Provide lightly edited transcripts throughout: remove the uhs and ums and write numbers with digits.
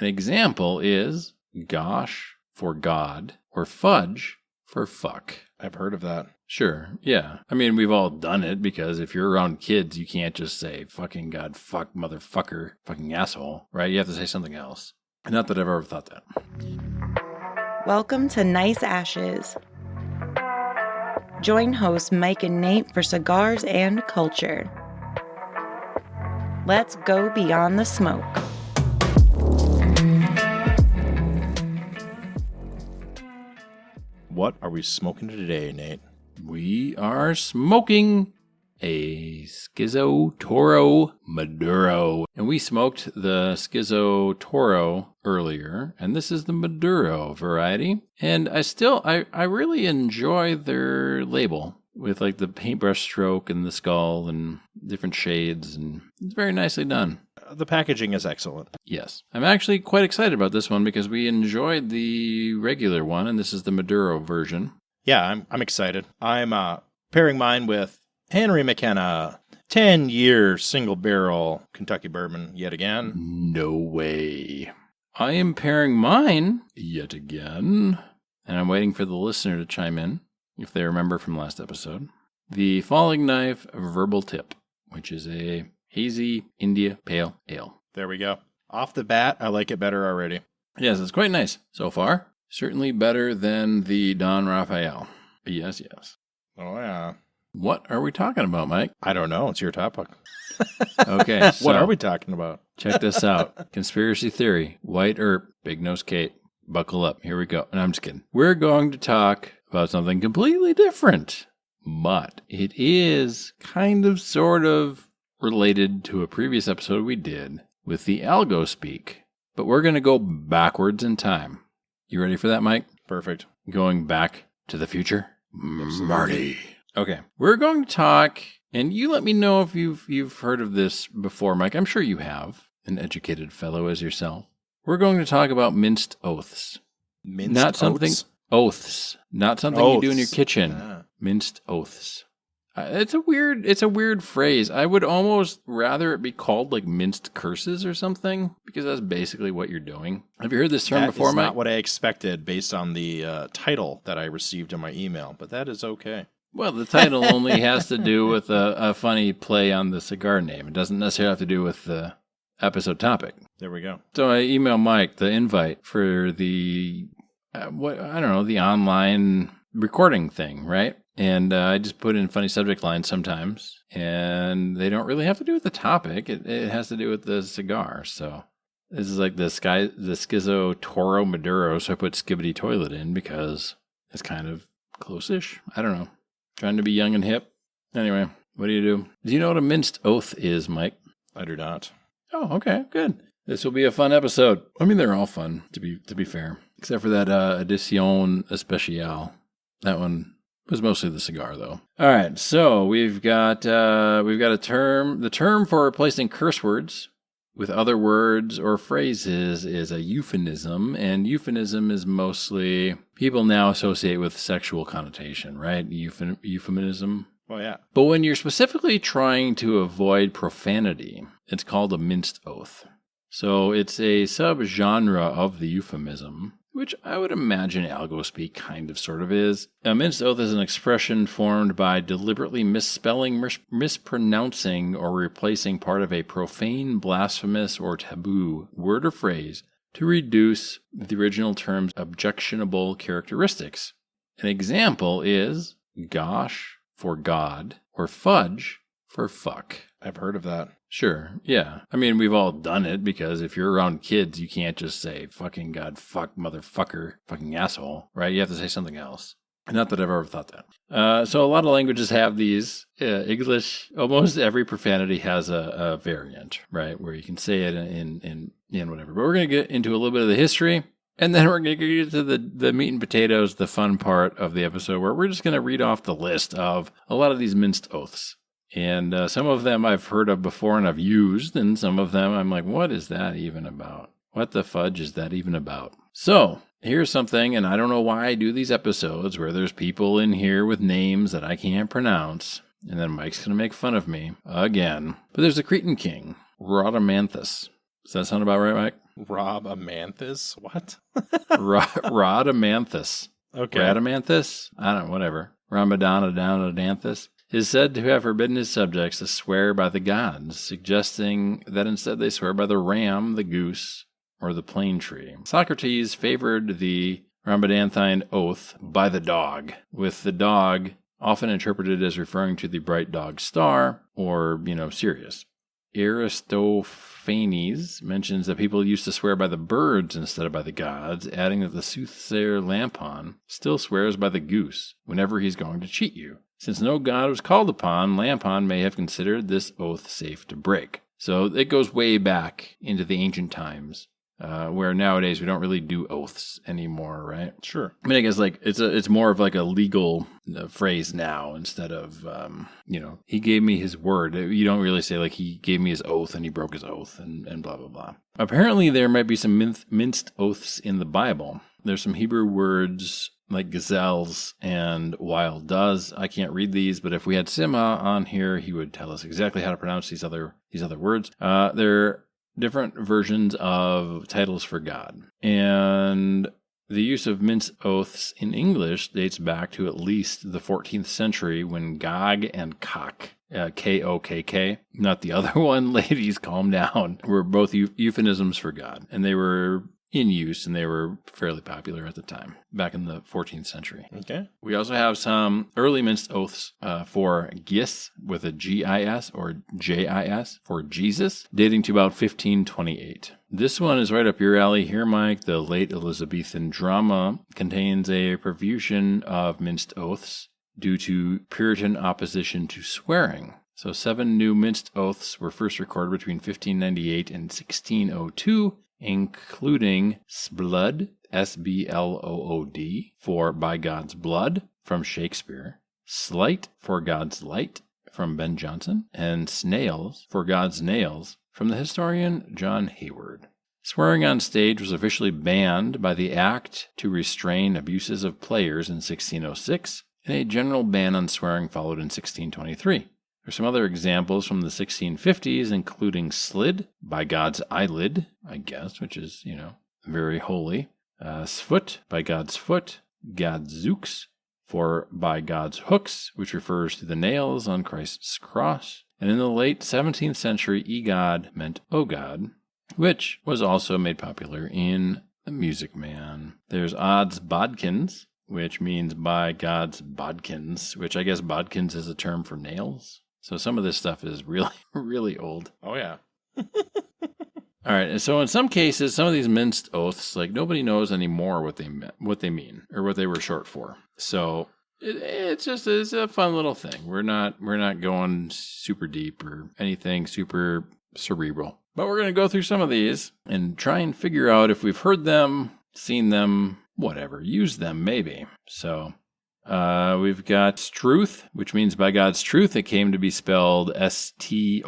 An example is gosh for God or fudge for fuck. I've heard of that. Sure, yeah. I mean, we've all done it because if you're around kids, you can't just say fucking God, fuck, motherfucker, fucking asshole, right? You have to say something else. Not that I've ever thought that. Welcome to Nice Ashes. Join hosts Mike and Nate for cigars and culture. Let's go beyond the smoke. What are we smoking today, Nate? We are smoking a Schizo Toro Maduro. And we smoked the Schizo Toro earlier, and this is the Maduro variety. And I really enjoy their label with like the paintbrush stroke and the skull and different shades, and it's very nicely done. The packaging is excellent. Yes. I'm actually quite excited about this one because we enjoyed the regular one, and this is the Maduro version. Yeah, I'm excited. I'm pairing mine with Henry McKenna, 10-year single barrel Kentucky bourbon yet again. No way. I am pairing mine yet again, and I'm waiting for the listener to chime in, if they remember from last episode. The Falling Knife Verbal Tip, which is a hazy India Pale Ale. There we go. Off the bat, I like it better already. Yes, it's quite nice so far. Certainly better than the Don Rafael. Yes, yes. Oh, yeah. What are we talking about, Mike? I don't know. It's your topic. Okay, so what are we talking about? Check this out. Conspiracy theory. White Earp. Big Nose Kate. Buckle up. Here we go. And I'm just kidding. We're going to talk about something completely different. But it is kind of sort of related to a previous episode we did with the algo speak. But we're going to go backwards in time. You ready for that, Mike? Perfect. Going back to the future? Marty. Okay. We're going to talk, and you let me know if you've heard of this before, Mike. I'm sure you have, an educated fellow as yourself. We're going to talk about minced oaths. Minced oaths? Oaths. Not something you do in your kitchen. Ah. Minced oaths. It's a weird phrase. I would almost rather it be called like minced curses or something, because that's basically what you're doing. Have you heard this term before, Mike? That is not what I expected based on the title that I received in my email, but that is okay. Well, the title only has to do with a funny play on the cigar name. It doesn't necessarily have to do with the episode topic. There we go. So I emailed Mike the invite for the, the online recording thing, right? And I just put in funny subject lines sometimes, and they don't really have to do with the topic. It has to do with the cigar. So this is like the Schizo Toro Maduro, so I put Skibbity Toilet in because it's kind of close-ish. I don't know. Trying to be young and hip. Anyway, what do? Do you know what a minced oath is, Mike? I do not. Oh, okay, good. This will be a fun episode. I mean, they're all fun, to be fair. Except for that Edición Especial. That one was mostly the cigar, though. All right, so we've got a term. The term for replacing curse words with other words or phrases is a euphemism, and euphemism is mostly people now associate with sexual connotation, right? Euphemism. Well, yeah. But when you're specifically trying to avoid profanity, it's called a minced oath. So it's a subgenre of the euphemism, which I would imagine algo-speak kind of sort of is. A minced oath is an expression formed by deliberately misspelling, mispronouncing, or replacing part of a profane, blasphemous, or taboo word or phrase to reduce the original term's objectionable characteristics. An example is gosh for God or fudge for fuck. I've heard of that. Sure, yeah. I mean, we've all done it because if you're around kids, you can't just say fucking God, fuck, motherfucker, fucking asshole, right? You have to say something else. Not that I've ever thought that. So a lot of languages have these. English, almost every profanity has a variant, right? Where you can say it in whatever. But we're going to get into a little bit of the history. And then we're going to get to the meat and potatoes, the fun part of the episode, where we're just going to read off the list of a lot of these minced oaths. And some of them I've heard of before and I've used, and some of them I'm like, what is that even about? What the fudge is that even about? So, here's something, and I don't know why I do these episodes where there's people in here with names that I can't pronounce, and then Mike's going to make fun of me again. But there's a Cretan king, Rhodomanthus, Does that sound about right, Mike? Rob Amanthus? What? Rhodamanthus. Okay. Radamanthus? I don't know, whatever. Ramadanthus is said to have forbidden his subjects to swear by the gods, suggesting that instead they swear by the ram, the goose, or the plane tree. Socrates favored the Ramadanthine oath by the dog, with the dog often interpreted as referring to the bright dog star, or, Sirius. Aristophanes mentions that people used to swear by the birds instead of by the gods, adding that the soothsayer Lampon still swears by the goose whenever he's going to cheat you. Since no god was called upon, Lampon may have considered this oath safe to break. So it goes way back into the ancient times, where nowadays we don't really do oaths anymore, right? Sure. I mean, I guess it's more of like a legal phrase now instead of, he gave me his word. You don't really say like he gave me his oath and he broke his oath and blah, blah, blah. Apparently there might be some minced oaths in the Bible. There's some Hebrew words like gazelles and wild does. I can't read these, but if we had Sima on here, he would tell us exactly how to pronounce these other words. They're different versions of titles for God. And the use of minced oaths in English dates back to at least the 14th century when Gog and Cock, K-O-K-K, not the other one, ladies, calm down, were both euphemisms for God. And they were in use, and they were fairly popular at the time, back in the 14th century. Okay. We also have some early minced oaths for Gis, with a G-I-S, or J-I-S, for Jesus, dating to about 1528. This one is right up your alley here, Mike. The late Elizabethan drama contains a profusion of minced oaths due to Puritan opposition to swearing. So 7 new minced oaths were first recorded between 1598 and 1602, including Sblood, S-B-L-O-O-D, for By God's Blood, from Shakespeare, Slight, for God's Light, from Ben Jonson, and Snails, for God's Nails, from the historian John Hayward. Swearing on stage was officially banned by the Act to Restrain Abuses of Players in 1606, and a general ban on swearing followed in 1623. There's some other examples from the 1650s, including Slid, By God's Eyelid, I guess, which is, very holy. Sfoot, By God's Foot. Gadzooks, for By God's Hooks, which refers to the nails on Christ's cross. And in the late 17th century, Egod meant O God, which was also made popular in The Music Man. There's Odds Bodkins, which means By God's Bodkins, which I guess bodkins is a term for nails. So some of this stuff is really, really old. Oh, yeah. All right. And so in some cases, some of these minced oaths, like nobody knows anymore what they mean or what they were short for. So it's a fun little thing. We're not going super deep or anything super cerebral. But we're going to go through some of these and try and figure out if we've heard them, seen them, whatever, used them maybe. So we've got Struth, which means by God's truth. It came to be spelled S-T-R-E-W-T-H.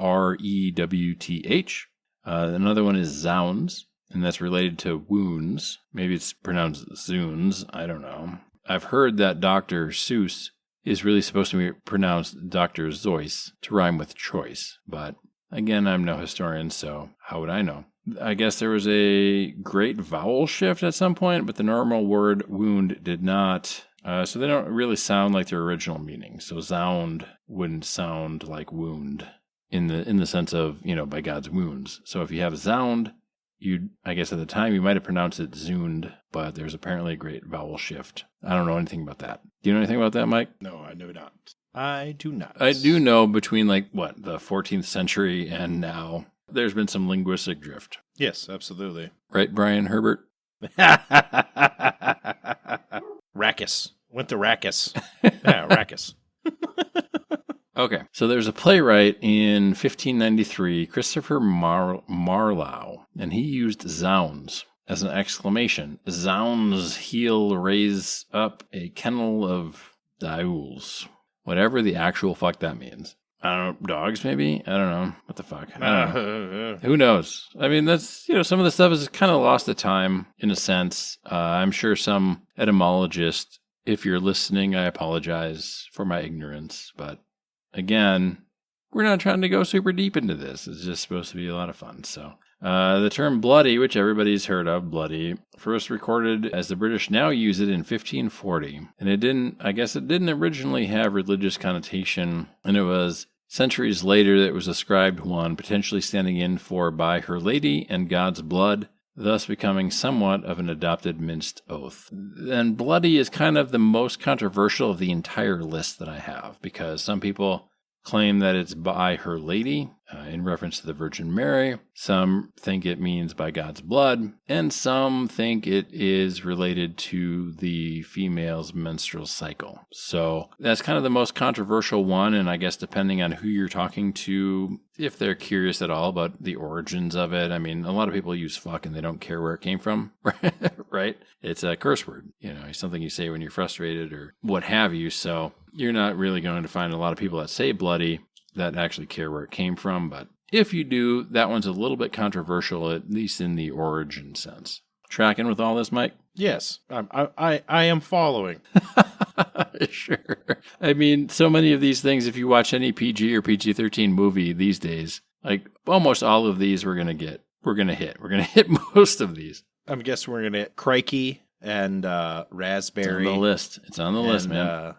Another one is Zounds, and that's related to wounds. Maybe it's pronounced Zoons. I don't know. I've heard that Dr. Seuss is really supposed to be pronounced Dr. Zeus to rhyme with choice. But again, I'm no historian, so how would I know? I guess there was a great vowel shift at some point, but the normal word wound did not. So they don't really sound like their original meaning. So zound wouldn't sound like wound in the sense of, by God's wounds. So if you have zound, I guess at the time you might have pronounced it zooned, but there's apparently a great vowel shift. I don't know anything about that. Do you know anything about that, Mike? No, I do not. I do not. I do know between the 14th century and now, there's been some linguistic drift. Yes, absolutely. Right, Brian Herbert? Rackus. Went to Rackus. Yeah, Rackus. Okay, so there's a playwright in 1593, Christopher Marlowe, and he used zounds as an exclamation. Zounds, he'll raise up a kennel of diools. Whatever the actual fuck that means. I don't know, dogs maybe? I don't know. What the fuck? I don't know. Who knows? I mean, that's, some of the stuff is kind of lost to time in a sense. I'm sure some etymologist, if you're listening, I apologize for my ignorance. But again, we're not trying to go super deep into this. It's just supposed to be a lot of fun. So The term bloody, which everybody's heard of, bloody, first recorded as the British now use it in 1540. And it didn't originally have religious connotation, and it was centuries later that it was ascribed one, potentially standing in for by Her Lady and God's blood, thus becoming somewhat of an adopted minced oath. And bloody is kind of the most controversial of the entire list that I have, because some people claim that it's by Her Lady, in reference to the Virgin Mary. Some think it means by God's blood, and some think it is related to the female's menstrual cycle. So that's kind of the most controversial one, and I guess depending on who you're talking to, if they're curious at all about the origins of it. I mean, a lot of people use fuck and they don't care where it came from, right? It's a curse word. It's something you say when you're frustrated or what have you. So you're not really going to find a lot of people that say bloody that actually care where it came from. But if you do, that one's a little bit controversial, at least in the origin sense. Tracking with all this, Mike? Yes, I am following. Sure. I mean, so many of these things, if you watch any PG or PG-13 movie these days, like almost all of these we're going to hit. We're going to hit most of these. I guess we're going to hit crikey and raspberry. It's on the list, man.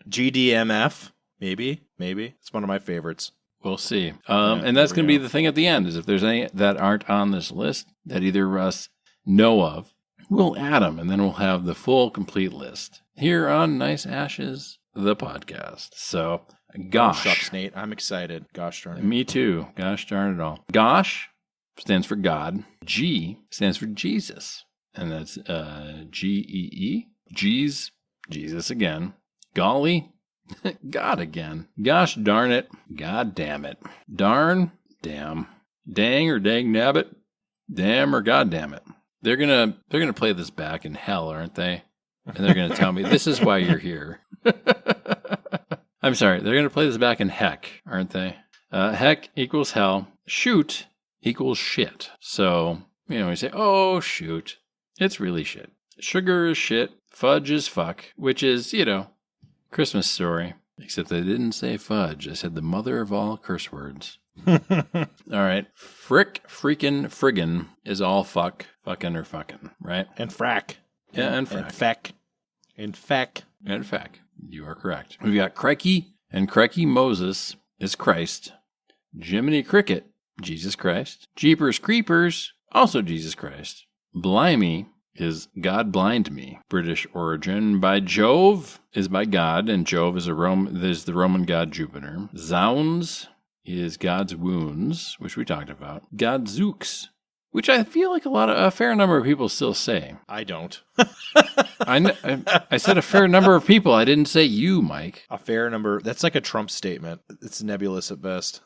GDMF, maybe. It's one of my favorites. We'll see. And that's going to be the thing at the end, is if there's any that aren't on this list that either of us know of, we'll add them, and then we'll have the full, complete list here on Nice Ashes, the podcast. So, gosh. Oh, shucks, Nate. I'm excited. Gosh darn it. Me too. Gosh darn it all. Gosh stands for God. G stands for Jesus. And that's G-E-E. G's, Jesus again. Golly, God again. Gosh darn it. God damn it. Darn, damn. Dang or dang nabbit. Damn or god damn it. They're gonna play this back in hell, aren't they? And they're gonna tell me this is why you're here. I'm sorry, they're gonna play this back in heck, aren't they? Heck equals hell. Shoot equals shit. So, you say, oh shoot. It's really shit. Sugar is shit. Fudge is fuck, which is, Christmas story. Except I didn't say fudge. I said the mother of all curse words. All right. Frick, freaking, friggin' is all fuck, fucking, or fucking, right? And frack. Yeah, and frack. And feck. And feck. And feck. You are correct. We've got crikey, and crikey Moses is Christ. Jiminy Cricket, Jesus Christ. Jeepers Creepers, also Jesus Christ. Blimey is God blind me, British origin. By Jove is by God, and Jove is the Roman god Jupiter. Zounds is God's wounds, which we talked about. Godzooks, which I feel like a fair number of people still say. I don't. I said a fair number of people. I didn't say you, Mike. A fair number. That's like a Trump statement. It's nebulous at best.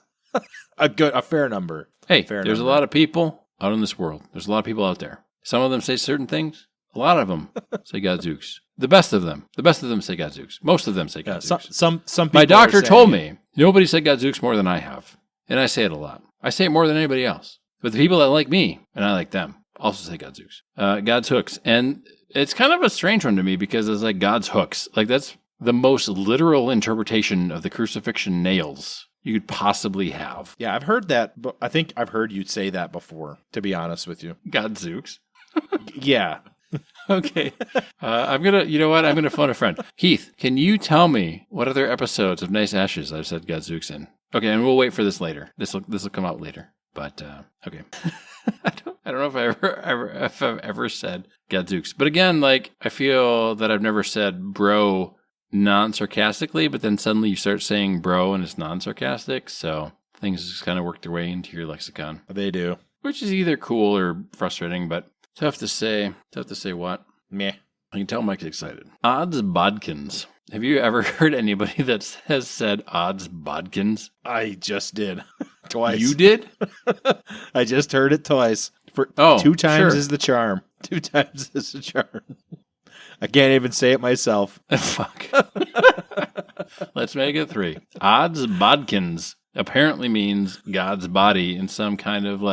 A fair number. Hey, there's a lot of people out in this world. There's a lot of people out there. Some of them say certain things. A lot of them say Godzooks. The best of them say Godzooks. Most of them say Godzooks. Some people. My doctor told me nobody said Godzooks more than I have. And I say it a lot. I say it more than anybody else. But the people that like me, and I like them, also say Godzooks. God's hooks. And it's kind of a strange one to me because it's like God's hooks. Like that's the most literal interpretation of the crucifixion nails you could possibly have. Yeah, I've heard that. But I think I've heard you say that before, to be honest with you. Godzooks. Yeah. Okay. I'm going to phone a friend. Keith, can you tell me what other episodes of Nice Ashes I've said Godzooks in? Okay, and we'll wait for this later. This will come out later. But, okay. I don't know if I've ever said Godzooks. But again, I feel that I've never said bro non-sarcastically, but then suddenly you start saying bro and it's non-sarcastic. So things just kind of work their way into your lexicon. They do. Which is either cool or frustrating, but tough to say. Tough to say what? Meh. I can tell Mike's excited. Odds bodkins. Have you ever heard anybody that has said odds bodkins? I just did. Twice. You did? I just heard it twice. Two times is the charm. 2 times is the charm. I can't even say it myself. Fuck. Let's make it 3. Odds bodkins apparently means God's body in some kind of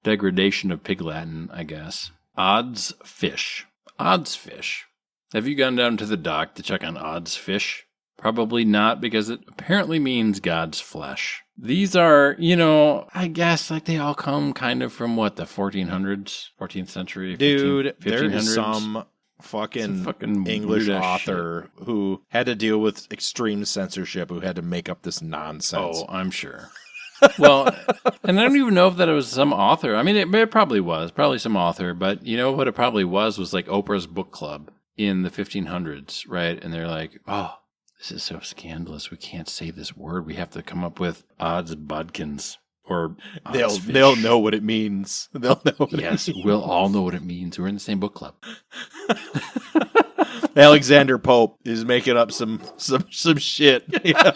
degradation of Pig Latin, I guess. Odds fish. Odds fish. Have you gone down to the dock to check on odds fish? Probably not, because it apparently means God's flesh. These are, I guess, like they all come kind of from what, the 1400s, 14th century, Dude, 1500s? there is some fucking English author who had to deal with extreme censorship, who had to make up this nonsense. Oh, I'm sure. Well, and I don't even know if that it was some author. I mean, it probably was, probably some author, but you know what it probably was like Oprah's book club in the 1500s, right? And they're like, oh, this is so scandalous. We can't say this word. We have to come up with odds bodkins or they'll know what it means. They'll know what it means. We'll all know what it means. We're in the same book club. Alexander Pope is making up some shit. You know?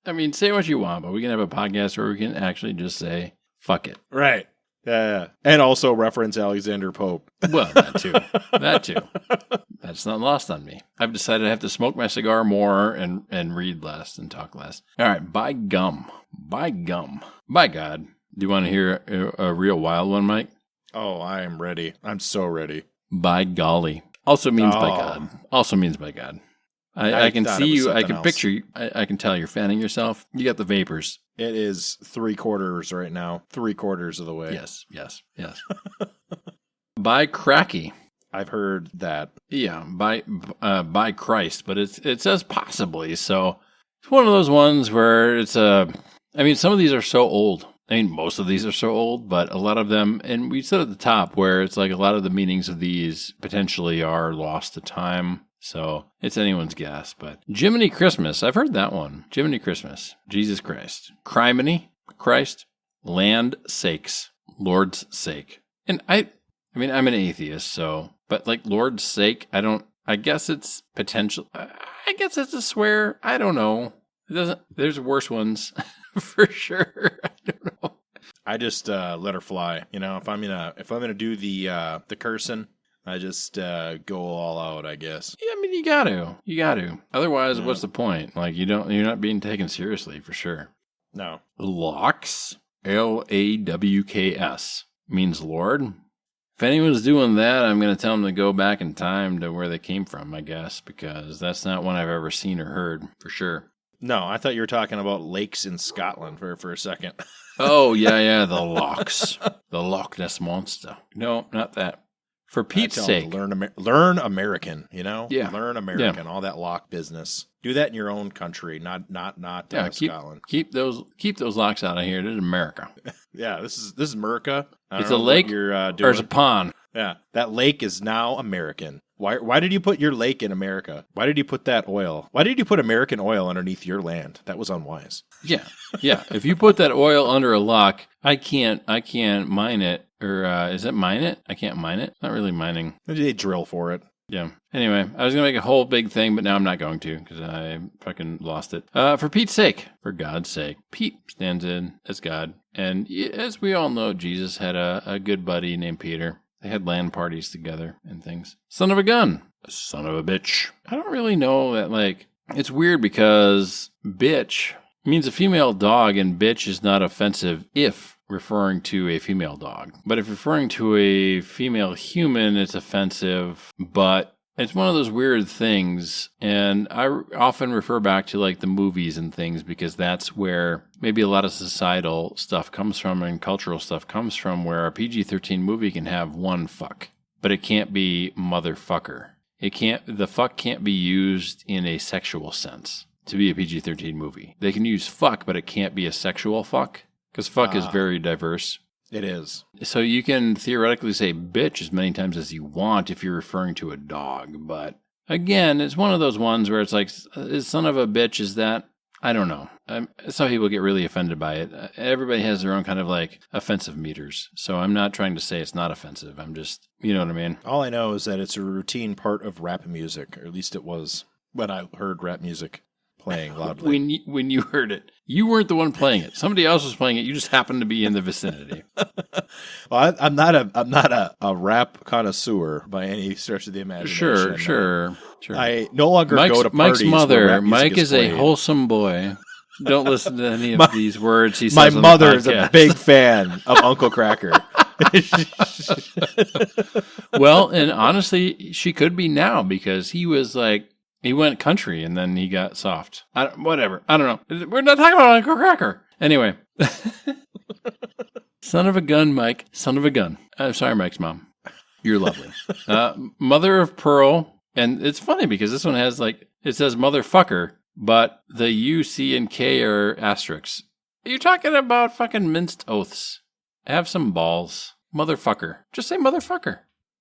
I mean, say what you want, but we can have a podcast where we can actually just say, fuck it. Right. Yeah. And also reference Alexander Pope. Well, that too. That too. That's not lost on me. I've decided I have to smoke my cigar more and read less and talk less. All right. By gum. By gum. By God. Do you want to hear a real wild one, Mike? Oh, I am ready. I'm so ready. By golly. Also means by God. Also means by God. I can see you. I can picture you. I can tell you're fanning yourself. You got the vapors. It is 3/4 right now. 3/4 of the way. Yes. By cracky. I've heard that. Yeah, by Christ, but it says possibly. So it's one of those ones where it's I mean, some of these are so old. I mean, most of these are so old, but a lot of them, and we said at the top where it's like a lot of the meanings of these potentially are lost to time. So it's anyone's guess, but Jiminy Christmas, I've heard that one. Jiminy Christmas, Jesus Christ. Criminy, Christ, land sakes, Lord's sake. And I mean, I'm an atheist, so, but like Lord's sake, I guess it's potential. I guess it's a swear. I don't know. It doesn't, there's worse ones for sure. I don't know. I just let her fly. You know, if I'm gonna do the cursing, I just go all out, I guess. Yeah, I mean, you got to. Otherwise, what's the point? Like, you're not being taken seriously for sure. No. Lawks, Lawks, means Lord. If anyone's doing that, I'm going to tell them to go back in time to where they came from, I guess, because that's not one I've ever seen or heard for sure. No, I thought you were talking about lakes in Scotland for a second. Oh, yeah, the Locks. The Loch Ness Monster. No, not that. For Pete's sake. Learn American, you know? Yeah. Learn American, all that lock business. Do that in your own country, not Scotland. Keep those locks out of here. This is America. Yeah, this is America. It's a lake or it's a pond. Yeah, that lake is now American. Why did you put your lake in America? Why did you put that oil? Why did you put American oil underneath your land? That was unwise. Yeah. If you put that oil under a lock, I can't mine it. Or is it mine it? I can't mine it. Not really mining. They drill for it. Yeah. Anyway, I was going to make a whole big thing, but now I'm not going to because I fucking lost it. For Pete's sake. For God's sake. Pete stands in as God. And as we all know, Jesus had a good buddy named Peter. They had LAN parties together and things. Son of a gun. Son of a bitch. I don't really know that, like, it's weird because bitch means a female dog and bitch is not offensive if referring to a female dog. But if referring to a female human, it's offensive. But it's one of those weird things. And I often refer back to like the movies and things because that's where maybe a lot of societal stuff comes from and cultural stuff comes from, where a PG-13 movie can have one fuck, but it can't be motherfucker. The fuck can't be used in a sexual sense to be a PG-13 movie. They can use fuck, but it can't be a sexual fuck. Because fuck is very diverse. It is. So you can theoretically say bitch as many times as you want if you're referring to a dog. But again, it's one of those ones where it's like, son of a bitch, is that? I don't know. Some people get really offended by it. Everybody has their own kind of like offensive meters. So I'm not trying to say it's not offensive. I'm just, you know what I mean? All I know is that it's a routine part of rap music, or at least it was when I heard rap music playing loudly. When you heard it, you weren't the one playing it. Somebody else was playing it. You just happened to be in the vicinity. Well, I'm not a rap connoisseur by any stretch of the imagination. Sure. I no longer go to parties. Mike's mother. Where rap music Mike is played. a wholesome boy. Don't listen to any of these words he says. My on the mother is a podcast. big fan of Uncle Cracker. Well, and honestly, she could be now because he was like, he went country and then he got soft. Whatever. I don't know. We're not talking about Uncle Cracker. Anyway. Son of a gun, Mike. Son of a gun. I'm sorry, Mike's mom. You're lovely. Mother of pearl. And it's funny because this one has like, it says motherfucker, but the U, C, and K are asterisks. You're talking about fucking minced oaths. Have some balls. Motherfucker. Just say motherfucker.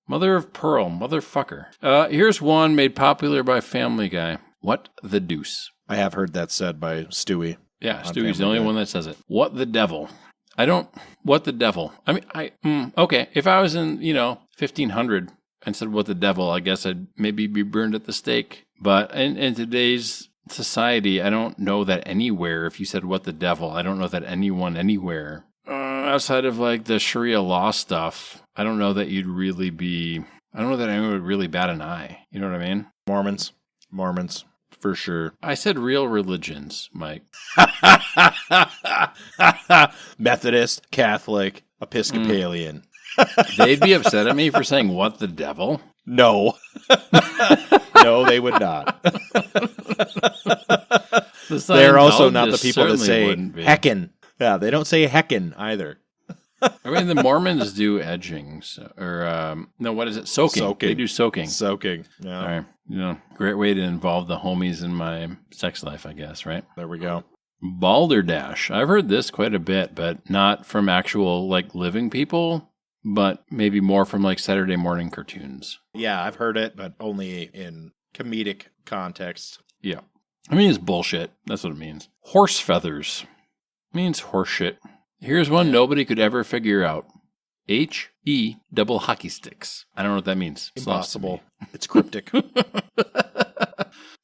Mother of pearl. Motherfucker. Here's one made popular by Family Guy. What the deuce? I have heard that said by Stewie. Yeah, Stewie's the only one that says it. What the devil? What the devil? I mean, okay, if I was in, 1500 and said what the devil, I guess I'd maybe be burned at the stake. But in today's society, I don't know that anywhere, if you said what the devil, I don't know that anyone anywhere, outside of like the Sharia law stuff, I don't know that I don't know that anyone would really bat an eye. You know what I mean? Mormons, for sure. I said real religions, Mike. Methodist, Catholic, Episcopalian. They'd be upset at me for saying what the devil? No. No, they would not. They're also not the people that say heckin'. Yeah, they don't say heckin' either. I mean, the Mormons do edging, no, what is it? Soaking. They do soaking. Yeah. All right. Great way to involve the homies in my sex life, I guess, right? There we go. Balderdash. I've heard this quite a bit, but not from actual, like, living people, but maybe more from, like, Saturday morning cartoons. Yeah, I've heard it, but only in comedic context. Yeah. I mean, it's bullshit. That's what it means. Horse feathers. Means horse shit. Here's one nobody could ever figure out. H-E double hockey sticks. I don't know what that means. Impossible. It's cryptic.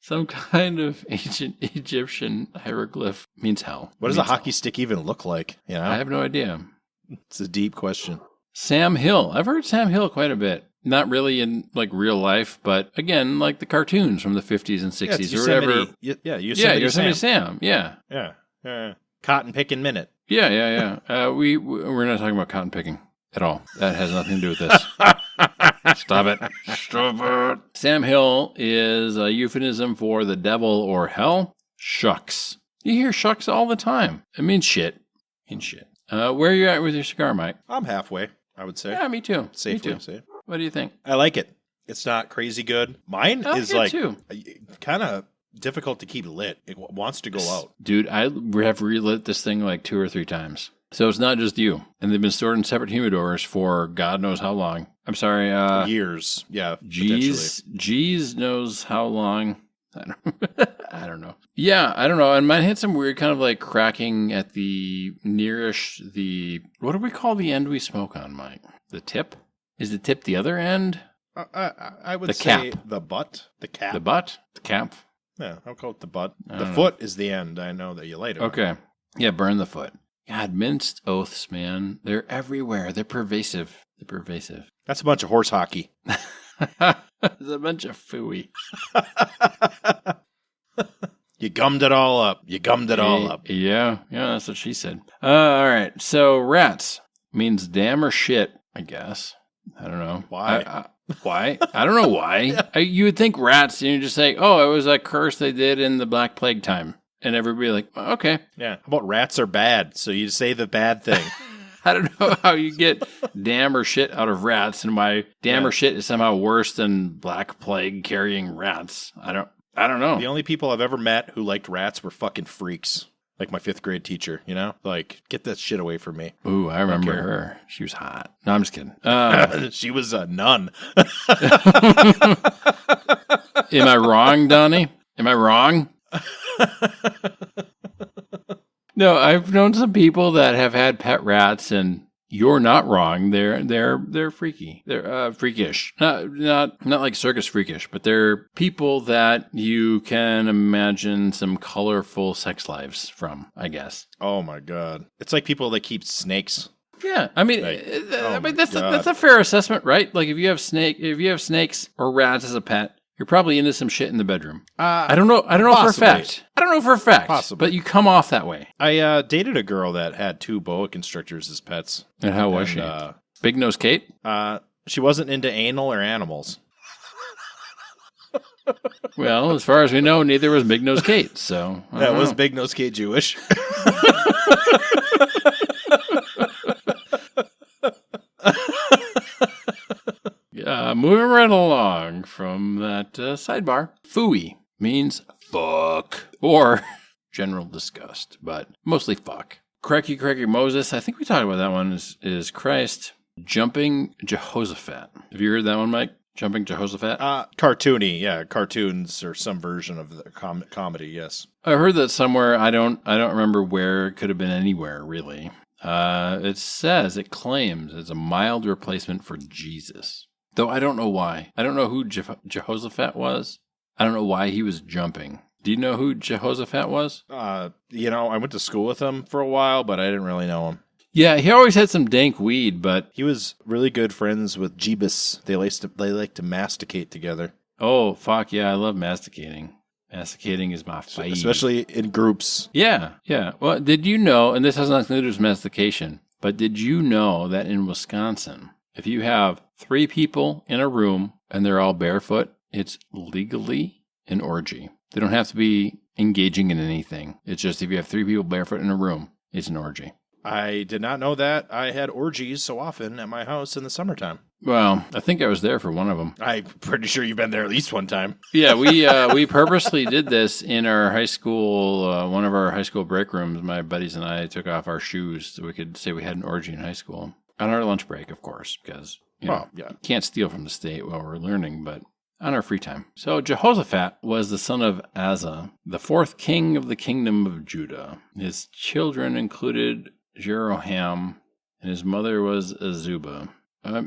Some kind of ancient Egyptian hieroglyph means hell. What does a hockey stick even look like? I have no idea. It's a deep question. Sam Hill. I've heard Sam Hill quite a bit. Not really in like real life, but again, like the cartoons from the 50s and 60s or whatever. Yosemite Sam. Yeah. Cotton picking minute. Yeah. We're not talking about cotton picking at all. That has nothing to do with this. Stop it. Sam Hill is a euphemism for the devil or hell. Shucks. You hear shucks all the time. It means shit. Where are you at with your cigar, Mike? I'm halfway, I would say. Yeah, me too. Safely. Me too. What do you think? I like it. It's not crazy good. Mine is like kind of difficult to keep lit. It wants to go out. Dude, I have relit this thing like 2 or 3 times. So it's not just you. And they've been stored in separate humidors for God knows how long. I'm sorry. Years. Yeah. Jeez knows how long. I don't know. Yeah, I don't know. And mine had some weird kind of like cracking at the nearish, what do we call the end we smoke on, Mike? The tip? Is the tip the other end? I would say cap. The butt. The cap. The butt? The cap? Yeah, I'll call it the butt. The foot is the end. I know that you light it. Okay. Yeah, burn the foot. God, minced oaths, man. They're everywhere. They're pervasive. That's a bunch of horse hockey. It's a bunch of phooey. You gummed it all up. Yeah, that's what she said. All right. So rats means damn or shit, I guess. I don't know. Why? Why? I don't know why. You would think rats, and you just say, oh, it was a curse they did in the Black Plague time. And everybody like, oh, okay. Yeah. How about rats are bad? So you say the bad thing. I don't know how you get damn or shit out of rats and why damn or shit is somehow worse than Black Plague carrying rats. I don't know. The only people I've ever met who liked rats were fucking freaks. Like my 5th grade teacher, Like, get that shit away from me. Ooh, I remember her. She was hot. No, I'm just kidding. She was a nun. Am I wrong, Donnie? Am I wrong? No, I've known some people that have had pet rats, and you're not wrong. They're freaky. They're freakish. Not like circus freakish, but they're people that you can imagine some colorful sex lives from, I guess. Oh my god. It's like people that keep snakes. Yeah, I mean, that's a fair assessment, right? Like if you have snakes or rats as a pet, you're probably into some shit in the bedroom. I don't know for a fact. I don't know for a fact. Possibly. But you come off that way. I dated a girl that had 2 boa constrictors as pets. And how was she? Big Nose Kate? She wasn't into anal or animals. Well, as far as we know, neither was Big Nose Kate. So That was Big Nose Kate Jewish. Moving right along from that sidebar. Phooey means fuck or general disgust, but mostly fuck. Cracky Moses, I think we talked about that one, is Christ. Jumping Jehoshaphat. Have you heard that one, Mike? Jumping Jehoshaphat? Cartoony, yeah. Cartoons or some version of the comedy, yes. I heard that somewhere. I don't remember where. It could have been anywhere, really. It claims it's a mild replacement for Jesus. Though I don't know why. I don't know who Jehoshaphat was. I don't know why he was jumping. Do you know who Jehoshaphat was? I went to school with him for a while, but I didn't really know him. Yeah, he always had some dank weed, but... He was really good friends with Jebus. They like to masticate together. Oh, fuck, yeah, I love masticating. Masticating is my fave. Especially in groups. Yeah. Well, did you know, and this has nothing to do with mastication, but did you know that in Wisconsin, if you have 3 people in a room and they're all barefoot, it's legally an orgy. They don't have to be engaging in anything. It's just if you have 3 people barefoot in a room, it's an orgy. I did not know that. I had orgies so often at my house in the summertime. Well, I think I was there for one of them. I'm pretty sure you've been there at least one time. Yeah, we purposely did this in our high school, one of our high school break rooms. My buddies and I took off our shoes so we could say we had an orgy in high school. On our lunch break, of course, because you can't steal from the state while we're learning, but on our free time. So Jehoshaphat was the son of Asa, the 4th king of the kingdom of Judah. His children included Jeroham, and his mother was Azubah.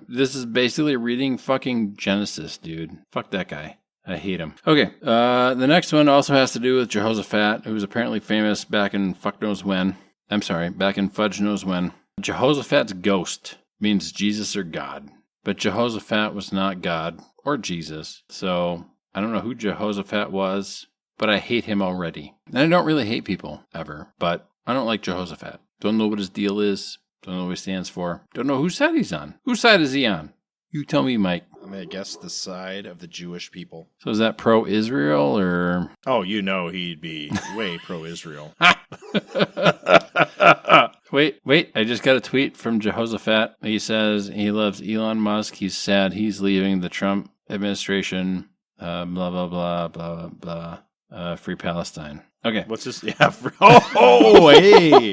This is basically reading fucking Genesis, dude. Fuck that guy. I hate him. Okay, the next one also has to do with Jehoshaphat, who was apparently famous back in fuck knows when. Back in fudge knows when. Jehoshaphat's ghost means Jesus or God. But Jehoshaphat was not God or Jesus, so I don't know who Jehoshaphat was, but I hate him already. And I don't really hate people, ever, but I don't like Jehoshaphat. Don't know what his deal is. Don't know what he stands for. Don't know whose side he's on. Whose side is he on? You tell me, Mike. I'm going to guess the side of the Jewish people. So is that pro-Israel or? Oh, he'd be way pro-Israel. Wait. I just got a tweet from Jehoshaphat. He says he loves Elon Musk. He's sad he's leaving the Trump administration. Blah, blah, blah, blah, blah. Free Palestine. Okay. What's this? Yeah. Hey.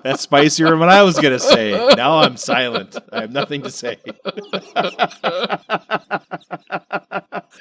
That's spicier than what I was going to say. Now I'm silent. I have nothing to say.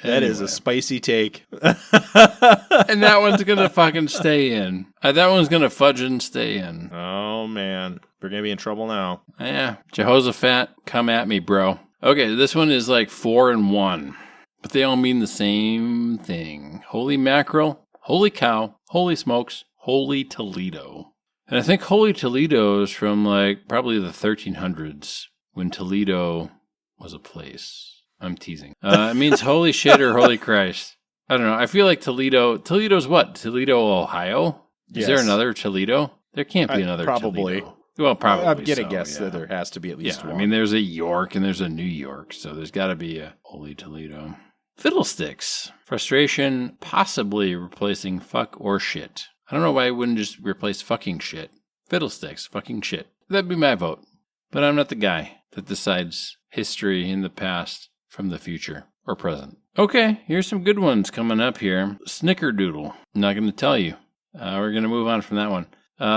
That is a spicy take. And that one's going to fucking stay in. That one's going to fudge and stay in. Oh, man. We're going to be in trouble now. Yeah. Jehoshaphat, come at me, bro. Okay, this one is like 4 and 1. But they all mean the same thing. Holy mackerel, holy cow, holy smokes, holy Toledo. And I think Holy Toledo is from like probably the 1300s when Toledo was a place. I'm teasing. It means holy shit or holy Christ. I don't know. I feel like Toledo's what? Toledo, Ohio? Is there another Toledo? There can't be another probably. Toledo. Well, probably. I'm going to guess that there has to be at least one. I mean, there's a York and there's a New York, so there's got to be a Holy Toledo. Fiddlesticks. Frustration, possibly replacing fuck or shit. I don't know why I wouldn't just replace fucking shit. Fiddlesticks, fucking shit. That'd be my vote. But I'm not the guy that decides history in the past from the future or present. Okay, here's some good ones coming up here. Snickerdoodle. I'm not going to tell you. We're going to move on from that one.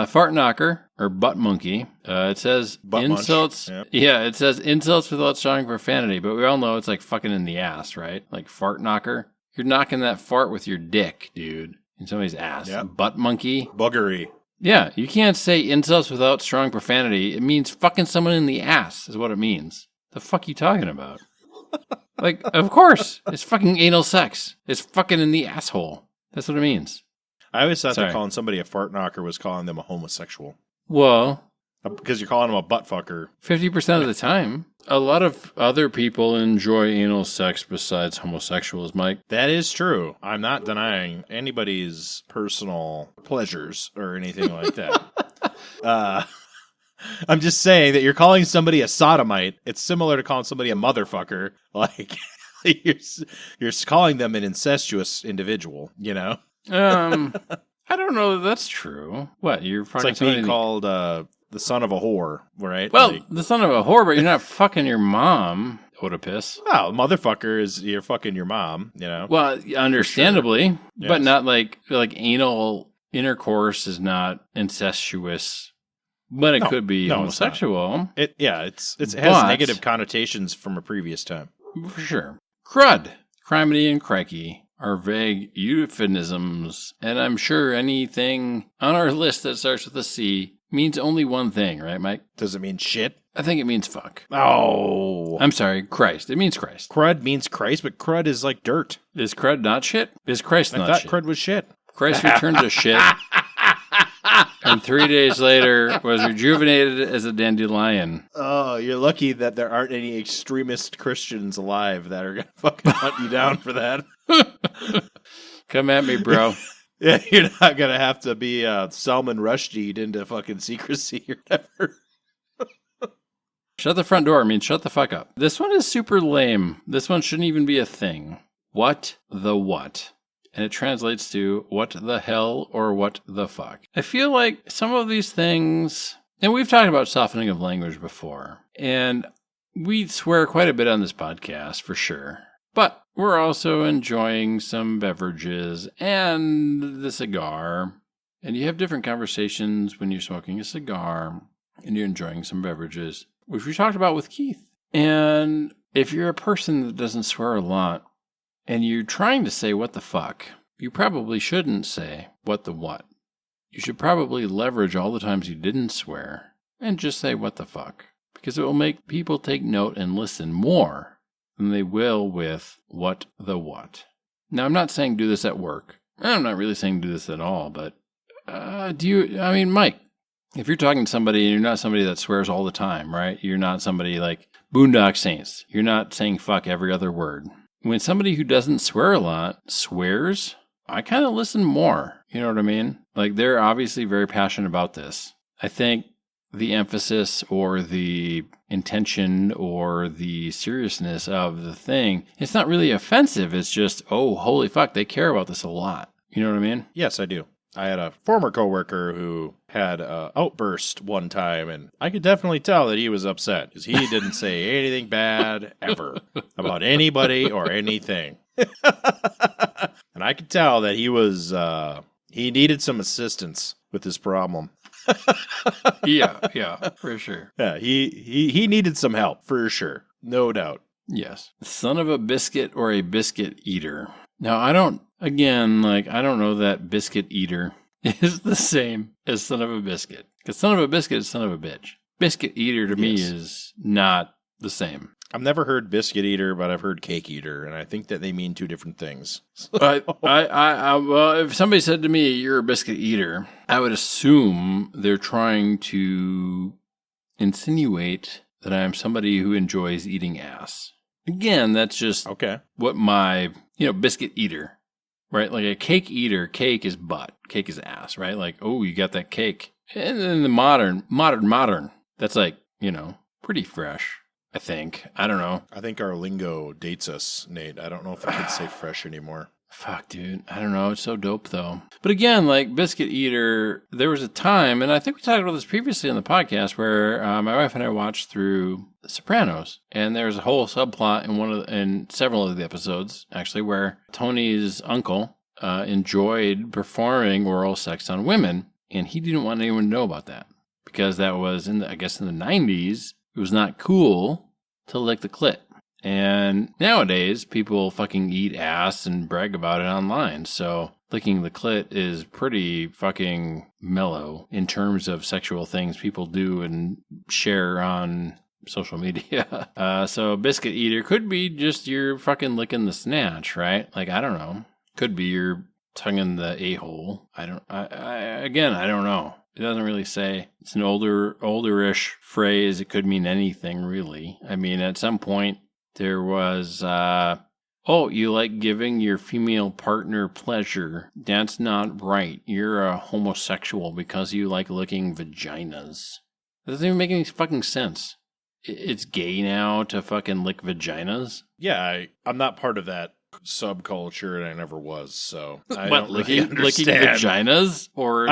Fart knocker or butt monkey. It says butt insults. Yep. Yeah, it says insults without strong profanity, but we all know it's like fucking in the ass, right? Like fart knocker. You're knocking that fart with your dick, dude. In somebody's ass. Yep. Butt monkey. Buggery. Yeah, you can't say insults without strong profanity. It means fucking someone in the ass is what it means. The fuck you talking about? Like, of course. It's fucking anal sex. It's fucking in the asshole. That's what it means. I always thought that calling somebody a fart knocker was calling them a homosexual. Well, because you're calling them a butt fucker. 50% of the time. A lot of other people enjoy anal sex besides homosexuals, Mike. That is true. I'm not denying anybody's personal pleasures or anything like that. I'm just saying that you're calling somebody a sodomite. It's similar to calling somebody a motherfucker. Like you're calling them an incestuous individual. You know. I don't know that that's true. What you're It's like being called the son of a whore, right? Well, like, the son of a whore, but you're not fucking your mom. Oedipus. Well, motherfucker is you're fucking your mom. You know. Well, understandably, sure. But not like anal intercourse is not incestuous. But it could be homosexual. It has negative connotations from a previous time. For sure. Crud, criminy, and crikey are vague euphemisms, and I'm sure anything on our list that starts with a C means only one thing, right, Mike? Does it mean shit? I think it means fuck. Oh. I'm sorry, Christ. It means Christ. Crud means Christ, but crud is like dirt. Is crud not shit? Is Christ not shit? I thought crud was shit. Christ returned to shit. And 3 days later was rejuvenated as a dandelion. Oh, you're lucky that there aren't any extremist Christians alive that are going to fucking hunt you down for that. Come at me, bro. Yeah, you're not going to have to be Salman Rushdie into fucking secrecy or whatever. Shut the front door means shut the fuck up. This one is super lame. This one shouldn't even be a thing. What the what? And it translates to what the hell or what the fuck. I feel like some of these things, and we've talked about softening of language before, and we swear quite a bit on this podcast for sure. But we're also enjoying some beverages and the cigar. And you have different conversations when you're smoking a cigar and you're enjoying some beverages, which we talked about with Keith. And if you're a person that doesn't swear a lot, and you're trying to say what the fuck, you probably shouldn't say what the what. You should probably leverage all the times you didn't swear and just say what the fuck, because it will make people take note and listen more than they will with what the what. Now, I'm not saying do this at work. I'm not really saying do this at all, but Mike, if you're talking to somebody and you're not somebody that swears all the time, right? You're not somebody like Boondock Saints. You're not saying fuck every other word. When somebody who doesn't swear a lot swears, I kind of listen more. You know what I mean? Like, they're obviously very passionate about this. I think the emphasis or the intention or the seriousness of the thing, it's not really offensive. It's just, oh, holy fuck, they care about this a lot. You know what I mean? Yes, I do. I had a former coworker who had an outburst one time, and I could definitely tell that he was upset because he didn't say anything bad ever about anybody or anything. And I could tell that he needed some assistance with this problem. Yeah, for sure. Yeah, he needed some help, for sure. No doubt. Yes. Son of a biscuit or a biscuit eater. Now, I don't know that biscuit eater is the same as son of a biscuit. Because son of a biscuit is son of a bitch. Biscuit eater to me is not the same. I've never heard biscuit eater, but I've heard cake eater, and I think that they mean two different things. Well, if somebody said to me, you're a biscuit eater, I would assume they're trying to insinuate that I am somebody who enjoys eating ass. Again, that's just what my, biscuit eater, right? Like a cake eater, cake is butt, cake is ass, right? Like, oh, you got that cake. And then the modern, that's like, pretty fresh, I think. I don't know. I think our lingo dates us, Nate. I don't know if the kids say fresh anymore. Fuck, dude. I don't know. It's so dope, though. But again, like biscuit eater, there was a time, and I think we talked about this previously on the podcast, where my wife and I watched through The Sopranos, and there's a whole subplot in several of the episodes, actually, where Tony's uncle enjoyed performing oral sex on women, and he didn't want anyone to know about that because that was in the 90s. It was not cool to lick the clit. And nowadays, people fucking eat ass and brag about it online. So licking the clit is pretty fucking mellow in terms of sexual things people do and share on social media. So biscuit eater could be just you're fucking licking the snatch, right? Like, I don't know. Could be you're tonguing the a-hole. I don't know. It doesn't really say. It's an olderish phrase. It could mean anything, really. I mean, at some point, there was, you like giving your female partner pleasure. That's not right. You're a homosexual because you like licking vaginas. It doesn't even make any fucking sense. It's gay now to fucking lick vaginas. Yeah, I'm not part of that subculture, and I never was. So I What, don't really licking understand. vaginas, or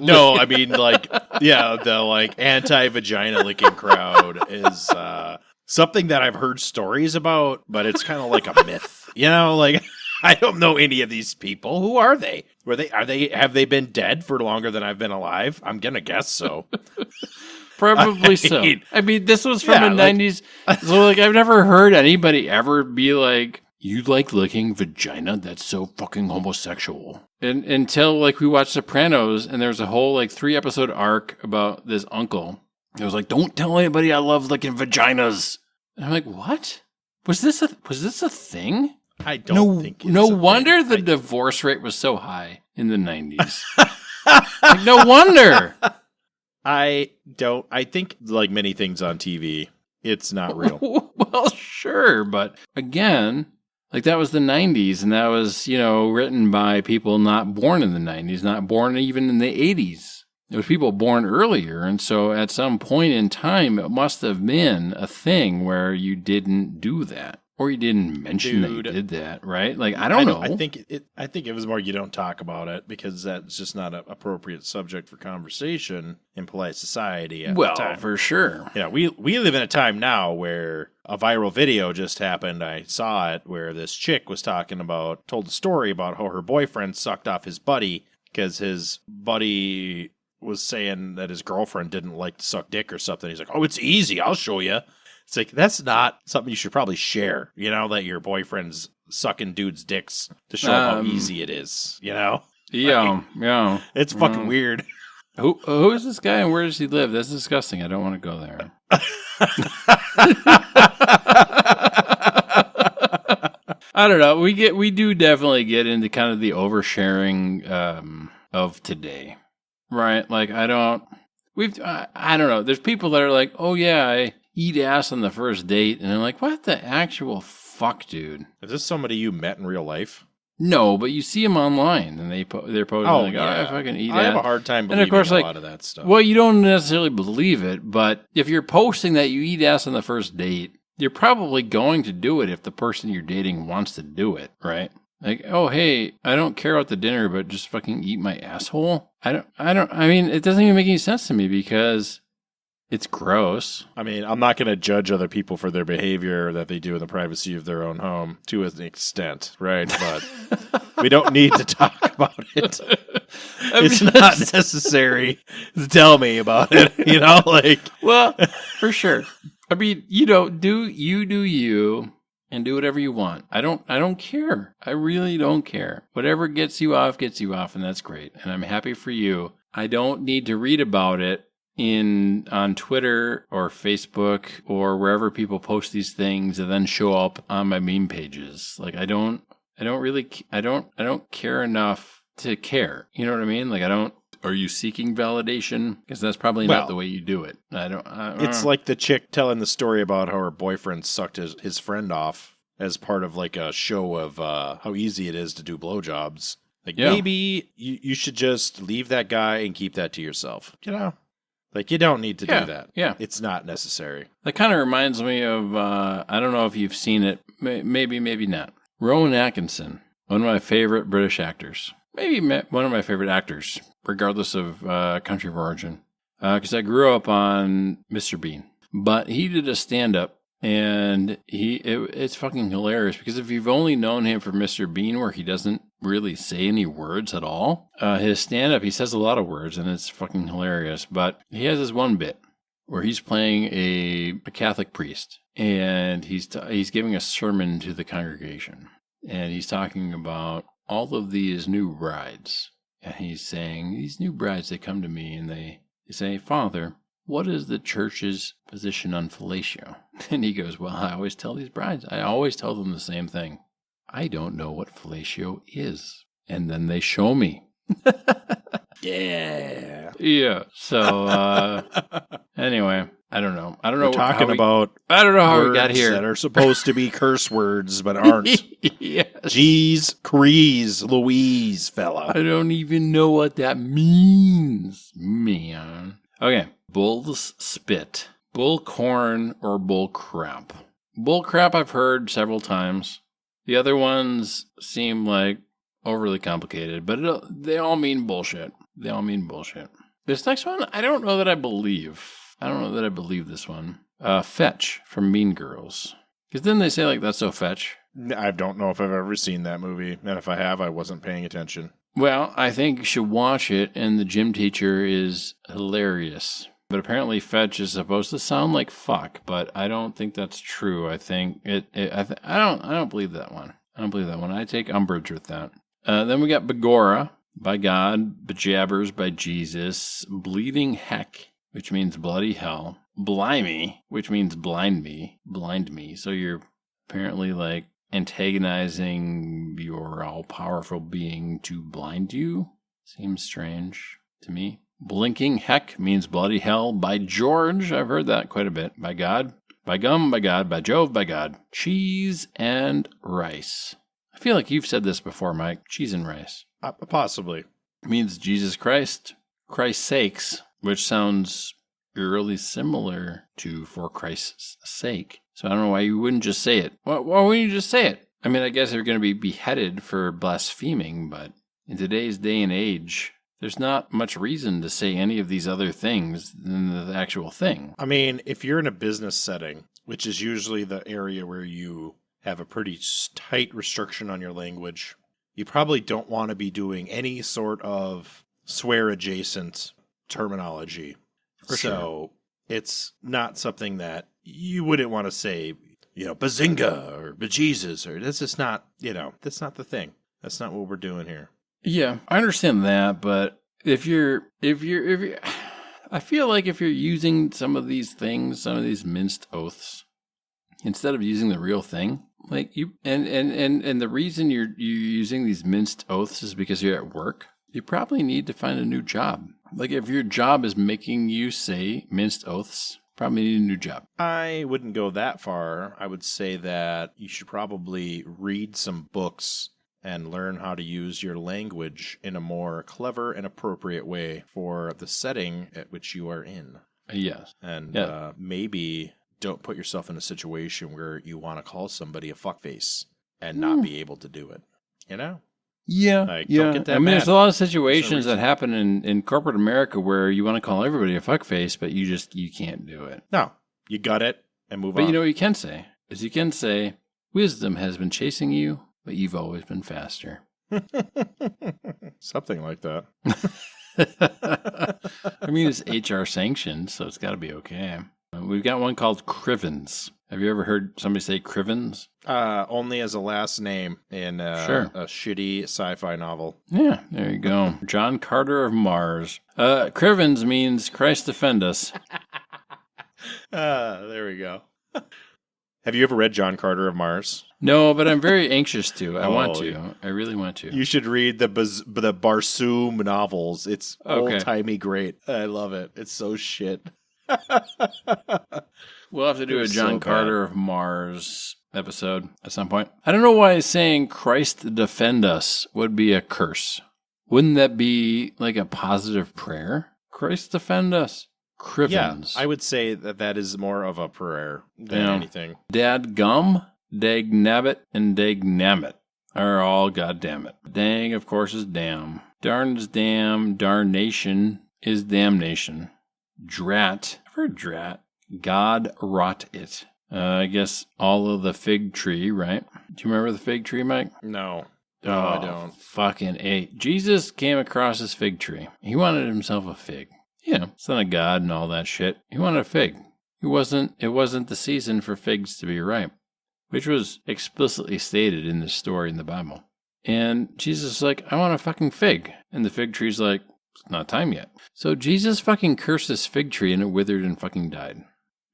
No, I mean like the like anti-vagina licking crowd is something that I've heard stories about, but it's kind of like a myth. Like I don't know any of these people. Who are they? Have they been dead for longer than I've been alive? I'm gonna guess so. Probably so. I mean, this was from the 90s. So, I've never heard anybody ever be like, you like licking vagina? That's so fucking homosexual. And until, we watched Sopranos, and there's a whole, 3-episode arc about this uncle. It was like, don't tell anybody I love licking vaginas. And I'm like, what? Was this a thing? I don't think it's No a wonder thing. the divorce rate was so high in the 90s. No wonder. I think like many things on TV, it's not real. Well, sure, but again, that was the 90s, and that was, written by people not born in the 90s, not born even in the 80s. It was people born earlier, and so at some point in time, it must have been a thing where you didn't do that. Or you didn't mention that you did that, right? I don't know. I think it was more you don't talk about it because that's just not an appropriate subject for conversation in polite society at the time. Well, for sure. We live in a time now where a viral video just happened. I saw it where this chick was told a story about how her boyfriend sucked off his buddy because his buddy was saying that his girlfriend didn't like to suck dick or something. He's like, oh, it's easy. I'll show you. It's like, that's not something you should probably share, that your boyfriend's sucking dudes' dicks to show how easy it is, Yeah, Like, yeah. It's fucking weird. Who is this guy and where does he live? That's disgusting. I don't want to go there. I don't know. We do definitely get into kind of the oversharing of today, right? I don't know. There's people that are like, oh yeah, I eat ass on the first date, and I'm like, what the actual fuck, dude? Is this somebody you met in real life? No, but you see them online, and they're posting I fucking eat ass. I have a hard time believing a lot of that stuff. Well, you don't necessarily believe it, but if you're posting that you eat ass on the first date, you're probably going to do it if the person you're dating wants to do it, right? Oh, hey, I don't care about the dinner, but just fucking eat my asshole. I mean, it doesn't even make any sense to me because it's gross. I mean, I'm not going to judge other people for their behavior that they do in the privacy of their own home to an extent, right? But we don't need to talk about it. It's not necessary to tell me about it, Well, for sure. I mean, do you and do whatever you want. I don't care. I really don't care. Whatever gets you off, and that's great. And I'm happy for you. I don't need to read about it on Twitter or Facebook or wherever people post these things and then show up on my meme pages. I don't care enough to care. You know what I mean? Are you seeking validation? Because that's probably not the way you do it. It's like the chick telling the story about how her boyfriend sucked his friend off as part of a show of how easy it is to do blowjobs. Maybe you should just leave that guy and keep that to yourself. You don't need to do that. Yeah. It's not necessary. That kind of reminds me of, I don't know if you've seen it. Maybe not. Rowan Atkinson, one of my favorite British actors. Maybe one of my favorite actors, regardless of country of origin. Because I grew up on Mr. Bean. But he did a stand-up, and it's fucking hilarious. Because if you've only known him for Mr. Bean, where he doesn't really say any words at all, his stand-up, he says a lot of words, and it's fucking hilarious. But he has this one bit where he's playing a Catholic priest, and he's giving a sermon to the congregation. And he's talking about all of these new brides. And he's saying, these new brides, they come to me and they say, Father, what is the church's position on fellatio? And he goes, well, I always tell these brides, I always tell them the same thing. I don't know what fellatio is. And then they show me. Yeah. Yeah. So, anyway, I don't know. We're talking about I don't know how we words got here. that are supposed to be curse words, but aren't. Yes. Jeez, Crease, Louise, fella. I don't even know what that means, man. Okay, bull's spit, bull corn, or bull crap. Bull crap I've heard several times. The other ones seem like overly complicated, but they all mean bullshit. They all mean bullshit. This next one, I don't know that I believe. I don't know that I believe this one. Fetch from Mean Girls. Because then they say, like, that's so fetch. I don't know if I've ever seen that movie, and if I have, I wasn't paying attention. Well, I think you should watch it, and the gym teacher is hilarious. But apparently fetch is supposed to sound like fuck, but I don't think that's true. I think I don't believe that one. I don't believe that one. I take umbrage with that. Then we got Begorra, by God, Bejabbers, by Jesus, Bleeding Heck, which means bloody hell, Blimey, which means blind me. So you're apparently like antagonizing your all-powerful being to blind you. Seems strange to me. Blinking Heck means bloody hell, by George. I've heard that quite a bit. By God, by gum, by God, by Jove, by God. Cheese and rice. I feel like you've said this before, Mike. Cheese and rice. Possibly. It means Jesus Christ, Christ's sakes, which sounds eerily similar to for Christ's sake. So I don't know why you wouldn't just say it. Why wouldn't you just say it? I mean, I guess you're going to be beheaded for blaspheming, but in today's day and age, there's not much reason to say any of these other things than the actual thing. I mean, if you're in a business setting, which is usually the area where you have a pretty tight restriction on your language, you probably don't want to be doing any sort of swear-adjacent terminology. For sure. It's not something that you wouldn't want to say, bazinga or bejesus, or that's just not, that's not the thing. That's not what we're doing here. Yeah, I understand that, but if you're, I feel like if you're using some of these things, some of these minced oaths, instead of using the real thing, like you, and the reason you're using these minced oaths is because you're at work, you probably need to find a new job. Like if your job is making you say minced oaths, probably need a new job. I wouldn't go that far. I would say that you should probably read some books and learn how to use your language in a more clever and appropriate way for the setting at which you are in. Yes. And maybe don't put yourself in a situation where you want to call somebody a fuckface and not be able to do it. Yeah. Like, don't get that I mean, mad there's a lot of situations that happen in corporate America where you want to call everybody a fuckface, but you can't do it. No, you got it and move on. But you know what you can say? Is you can say, wisdom has been chasing you, but you've always been faster. Something like that. I mean, it's HR sanctioned, so it's got to be okay. We've got one called Crivens. Have you ever heard somebody say Crivens? Only as a last name in a shitty sci-fi novel. Yeah, there you go. John Carter of Mars. Crivens means Christ defend us. There we go. Have you ever read John Carter of Mars? No, but I'm very anxious to. I want to. I really want to. You should read the Barsoom novels. It's old-timey great. I love it. It's so shit. We'll have to do a John Carter of Mars episode at some point. I don't know why saying Christ defend us would be a curse. Wouldn't that be like a positive prayer? Christ defend us. Crivens. Yeah, I would say that is more of a prayer than anything. Dad gum, dag nabbit, and dag nammit are all goddamn it. Dang, of course, is damn. Darn is damn. Darnation is damnation. Drat. I've heard drat. God rot it. I guess all of the fig tree, right? Do you remember the fig tree, Mike? No. No, I don't. Fucking A. Jesus came across his fig tree. He wanted himself a fig. Son of God and all that shit. He wanted a fig. It wasn't the season for figs to be ripe, which was explicitly stated in this story in the Bible. And Jesus is like, I want a fucking fig. And the fig tree's like, it's not time yet. So Jesus fucking cursed this fig tree and it withered and fucking died.